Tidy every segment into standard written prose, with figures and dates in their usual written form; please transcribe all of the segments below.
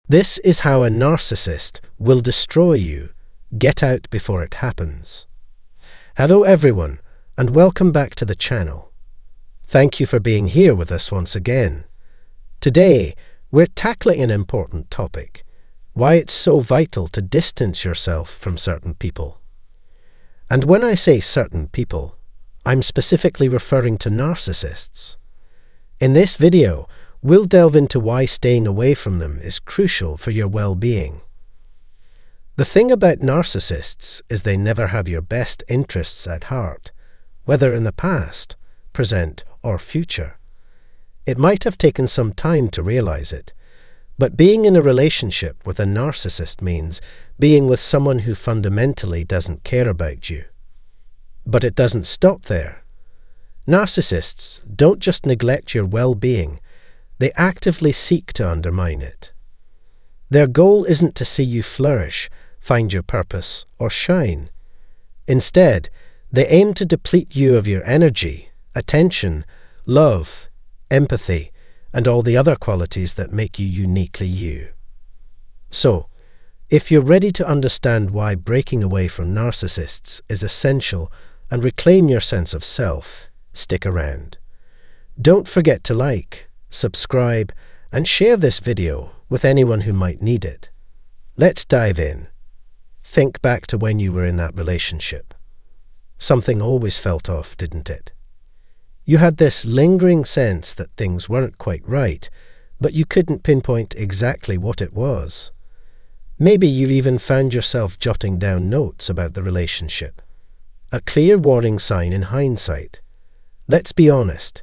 This is how a narcissist will destroy you. Get out before it happens. Hello everyone, and welcome back to the channel. Thank you for being here with us once again. Today, we're tackling an important topic: why it's so vital to distance yourself from certain people. And when I say certain people, I'm specifically referring to narcissists. In this video, we'll delve into why staying away from them is crucial for your well-being. The thing about narcissists is they never have your best interests at heart, whether in the past, present, or future. It might have taken some time to realize it, but being in a relationship with a narcissist means being with someone who fundamentally doesn't care about you. But it doesn't stop there. Narcissists don't just neglect your well-being, they actively seek to undermine it. Their goal isn't to see you flourish, find your purpose, or shine. Instead, they aim to deplete you of your energy, attention, love, empathy, and all the other qualities that make you uniquely you. So, if you're ready to understand why breaking away from narcissists is essential and reclaim your sense of self, stick around. Don't forget to like, subscribe, and share this video with anyone who might need it. Let's dive in. Think back to when you were in that relationship. Something always felt off, didn't it? You had this lingering sense that things weren't quite right, but you couldn't pinpoint exactly what it was. Maybe you even found yourself jotting down notes about the relationship. A clear warning sign in hindsight. Let's be honest.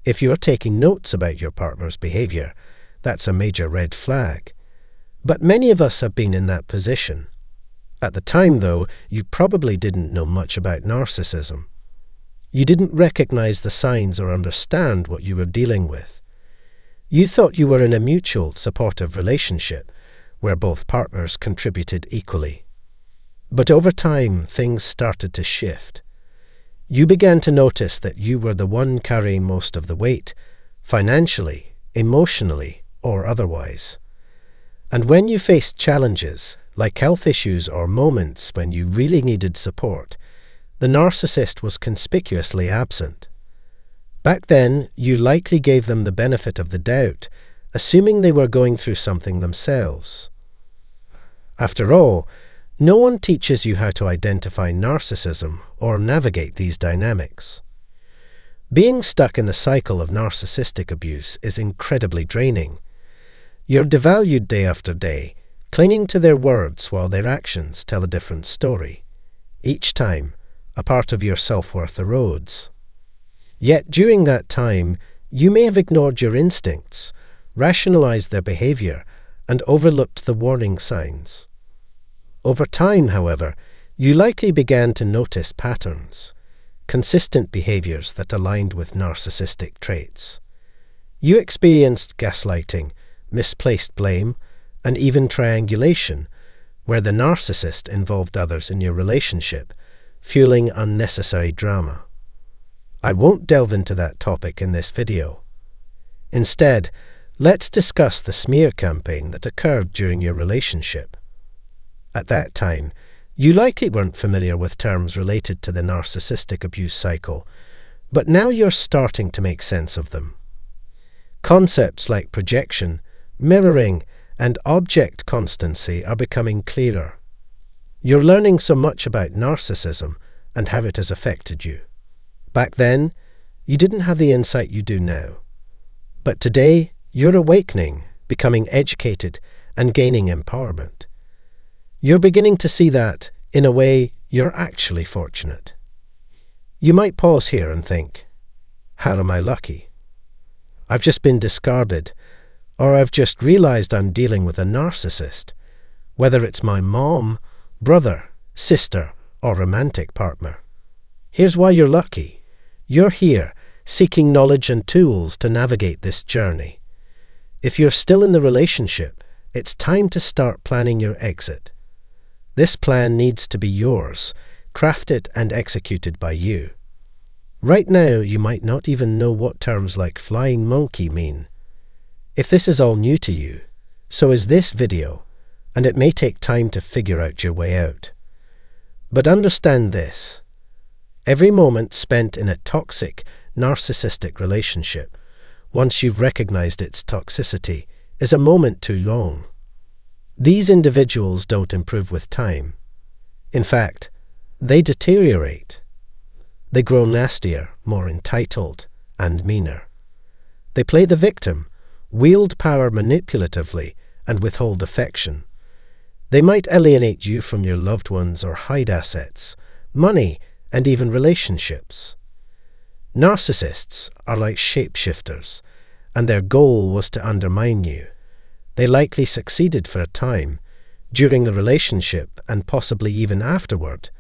If you're taking notes about your partner's behavior, that's a major red flag. But many of us have been in that position. At the time, though, you probably didn't know much about narcissism. You didn't recognize the signs or understand what you were dealing with. You thought you were in a mutual, supportive relationship where both partners contributed equally. But over time, things started to shift. You began to notice that you were the one carrying most of the weight, financially, emotionally, or otherwise. And when you faced challenges, like health issues or moments when you really needed support, the narcissist was conspicuously absent. Back then, you likely gave them the benefit of the doubt, assuming they were going through something themselves. After all, no one teaches you how to identify narcissism or navigate these dynamics. Being stuck in the cycle of narcissistic abuse is incredibly draining. You're devalued day after day, clinging to their words while their actions tell a different story. Each time, a part of your self-worth erodes. Yet during that time, you may have ignored your instincts, rationalized their behavior, and overlooked the warning signs. Over time, however, you likely began to notice patterns, consistent behaviors that aligned with narcissistic traits. You experienced gaslighting, misplaced blame, and even triangulation, where the narcissist involved others in your relationship, fueling unnecessary drama. I won't delve into that topic in this video. Instead, let's discuss the smear campaign that occurred during your relationship. At that time, you likely weren't familiar with terms related to the narcissistic abuse cycle, but now you're starting to make sense of them. Concepts like projection, mirroring, and object constancy are becoming clearer. You're learning so much about narcissism and how it has affected you. Back then, you didn't have the insight you do now. But today, you're awakening, becoming educated, and gaining empowerment. You're beginning to see that, in a way, you're actually fortunate. You might pause here and think, how am I lucky? I've just been discarded, or I've just realized I'm dealing with a narcissist, whether it's my mom, brother, sister, or romantic partner. Here's why you're lucky. You're here, seeking knowledge and tools to navigate this journey. If you're still in the relationship, it's time to start planning your exit. This plan needs to be yours, crafted and executed by you. Right now, you might not even know what terms like flying monkey mean. If this is all new to you, So is this video, and it may take time to figure out your way out. But understand this: every moment spent in a toxic, narcissistic relationship, once you've recognized its toxicity, is a moment too long. These individuals don't improve with time. In fact, they deteriorate. They grow nastier, more entitled, and meaner. They play the victim, wield power manipulatively, and withhold affection. They might alienate you from your loved ones or hide assets, money, and even relationships. Narcissists are like shapeshifters, and their goal was to undermine you. They likely succeeded for a time, during the relationship and possibly even afterward,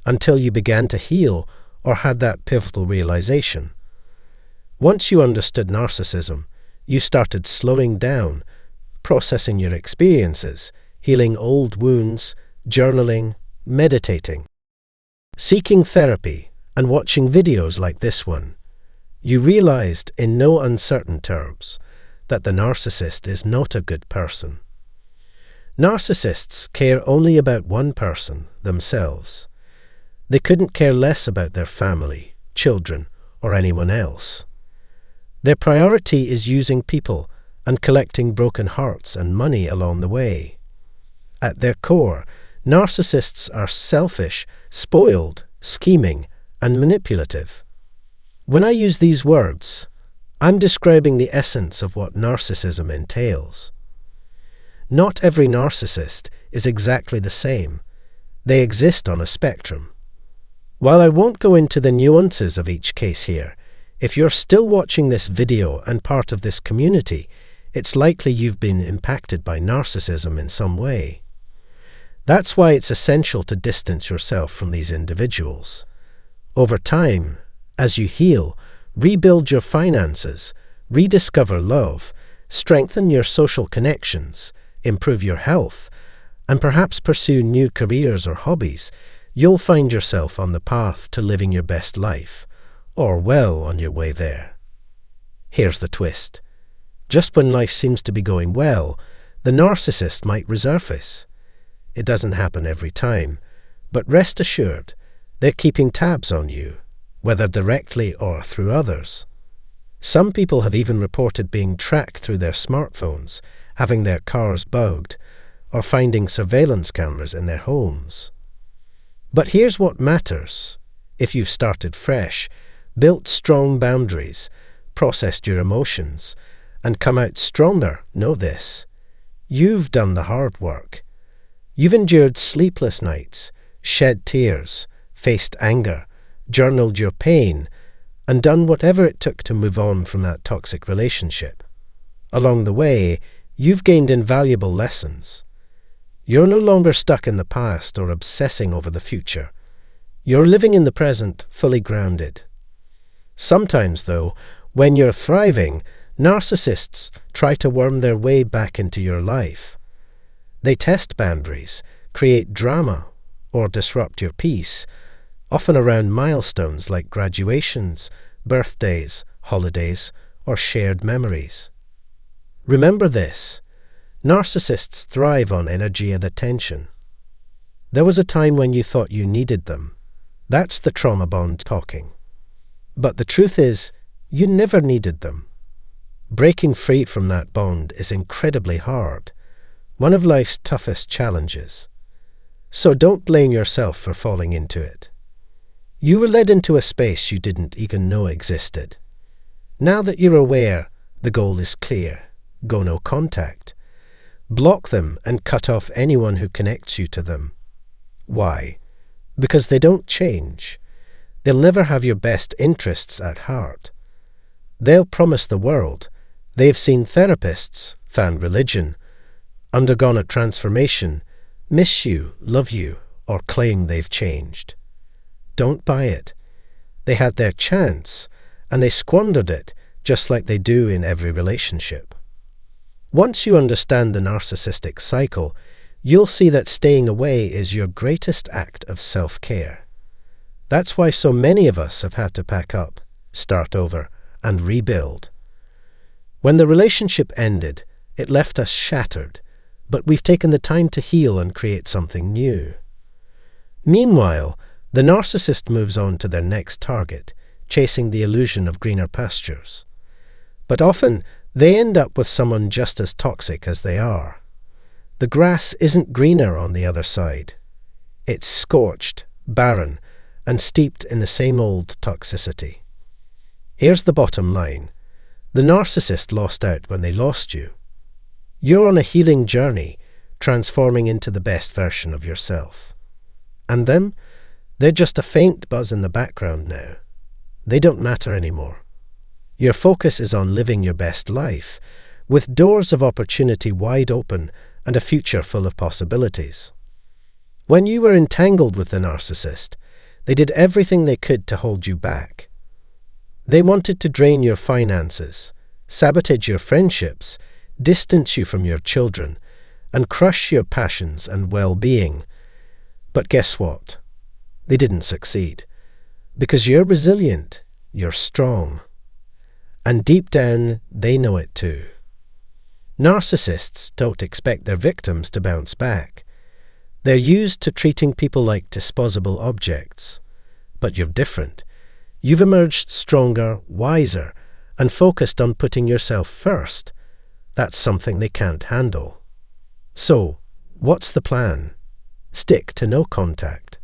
until you began to heal or had that pivotal realization. Once you understood narcissism, you started slowing down, processing your experiences, healing old wounds, journaling, meditating, seeking therapy, and watching videos like this one. You realized in no uncertain terms that the narcissist is not a good person. Narcissists care only about one person, themselves. They couldn't care less about their family, children, or anyone else. Their priority is using people and collecting broken hearts and money along the way. At their core, narcissists are selfish, spoiled, scheming, and manipulative. When I use these words, I'm describing the essence of what narcissism entails. Not every narcissist is exactly the same. They exist on a spectrum. While I won't go into the nuances of each case here, if you're still watching this video and part of this community, it's likely you've been impacted by narcissism in some way. That's why it's essential to distance yourself from these individuals. Over time, as you heal, rebuild your finances, rediscover love, strengthen your social connections, improve your health, and perhaps pursue new careers or hobbies, you'll find yourself on the path to living your best life, or well on your way there. Here's the twist. Just when life seems to be going well, the narcissist might resurface. It doesn't happen every time, but rest assured, they're keeping tabs on you, whether directly or through others. Some people have even reported being tracked through their smartphones, having their cars bugged, or finding surveillance cameras in their homes. But here's what matters. If you've started fresh, built strong boundaries, processed your emotions, and come out stronger, know this: you've done the hard work. You've endured sleepless nights, shed tears, faced anger, journaled your pain, and done whatever it took to move on from that toxic relationship. Along the way, you've gained invaluable lessons. You're no longer stuck in the past or obsessing over the future. You're living in the present, fully grounded. Sometimes, though, when you're thriving, narcissists try to worm their way back into your life. They test boundaries, create drama, or disrupt your peace, often around milestones like graduations, birthdays, holidays, or shared memories. Remember this: narcissists thrive on energy and attention. There was a time when you thought you needed them. That's the trauma bond talking. But the truth is, you never needed them. Breaking free from that bond is incredibly hard, one of life's toughest challenges. So don't blame yourself for falling into it. You were led into a space you didn't even know existed. Now that you're aware, the goal is clear: go no contact. Block them and cut off anyone who connects you to them. Why? Because they don't change. They'll never have your best interests at heart. They'll promise the world. They've seen therapists, found religion, undergone a transformation, miss you, love you, or claim they've changed. Don't buy it. They had their chance, and they squandered it, just like they do in every relationship. Once you understand the narcissistic cycle, you'll see that staying away is your greatest act of self-care. That's why so many of us have had to pack up, start over, and rebuild. When the relationship ended, It left us shattered, but we've taken the time to heal and create something new. Meanwhile, the narcissist moves on to their next target, chasing the illusion of greener pastures. But often, they end up with someone just as toxic as they are. The grass isn't greener on the other side. It's scorched, barren, and steeped in the same old toxicity. Here's the bottom line. The narcissist lost out when they lost you. You're on a healing journey, transforming into the best version of yourself. And them? They're just a faint buzz in the background now. They don't matter anymore. Your focus is on living your best life, with doors of opportunity wide open and a future full of possibilities. When you were entangled with the narcissist, they did everything they could to hold you back. They wanted to drain your finances, sabotage your friendships, distance you from your children, and crush your passions and well-being. But guess what? They didn't succeed. Because you're resilient, you're strong. And deep down, they know it too. Narcissists don't expect their victims to bounce back. They're used to treating people like disposable objects. But you're different. You've emerged stronger, wiser, and focused on putting yourself first. That's something they can't handle. So, what's the plan? Stick to no contact.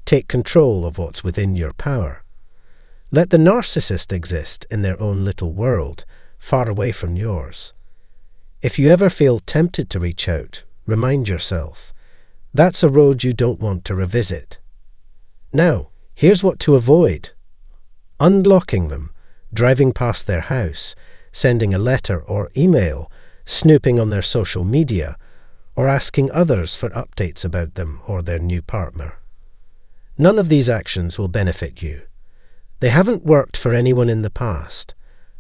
Take control of what's within your power. Let the narcissist exist in their own little world, far away from yours. If you ever feel tempted to reach out, remind yourself, that's a road you don't want to revisit. Now, here's what to avoid. Unblocking them, driving past their house, sending a letter or email, snooping on their social media, or asking others for updates about them or their new partner. None of these actions will benefit you. They haven't worked for anyone in the past,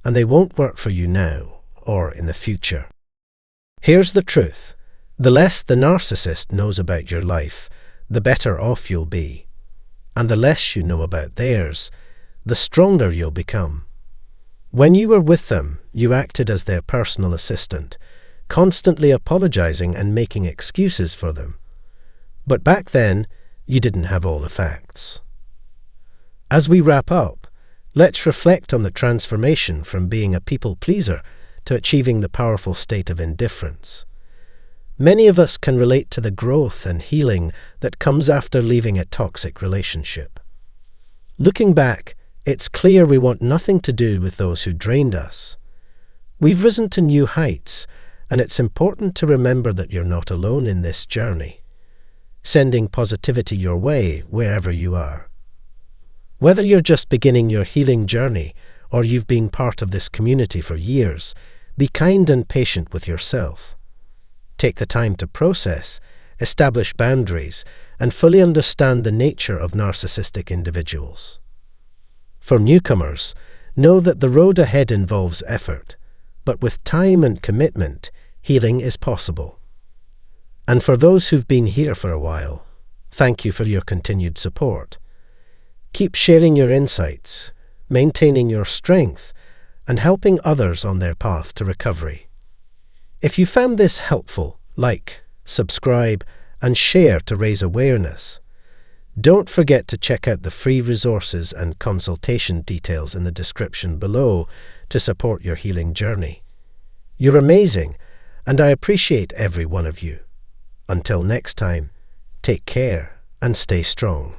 and they won't work for you now or in the future. Here's the truth. The less the narcissist knows about your life, the better off you'll be. And the less you know about theirs, the stronger you'll become. When you were with them, you acted as their personal assistant, constantly apologizing and making excuses for them. But back then, you didn't have all the facts. As we wrap up, let's reflect on the transformation from being a people pleaser to achieving the powerful state of indifference. Many of us can relate to the growth and healing that comes after leaving a toxic relationship. Looking back, it's clear we want nothing to do with those who drained us. We've risen to new heights, and it's important to remember that you're not alone in this journey. Sending positivity your way wherever you are. Whether you're just beginning your healing journey or you've been part of this community for years, be kind and patient with yourself. Take the time to process, establish boundaries, and fully understand the nature of narcissistic individuals. For newcomers, know that the road ahead involves effort, but with time and commitment, healing is possible. And for those who've been here for a while, thank you for your continued support. Keep sharing your insights, maintaining your strength, and helping others on their path to recovery. If you found this helpful, like, subscribe, and share to raise awareness. Don't forget to check out the free resources and consultation details in the description below to support your healing journey. You're amazing, and I appreciate every one of you. Until next time, take care and stay strong.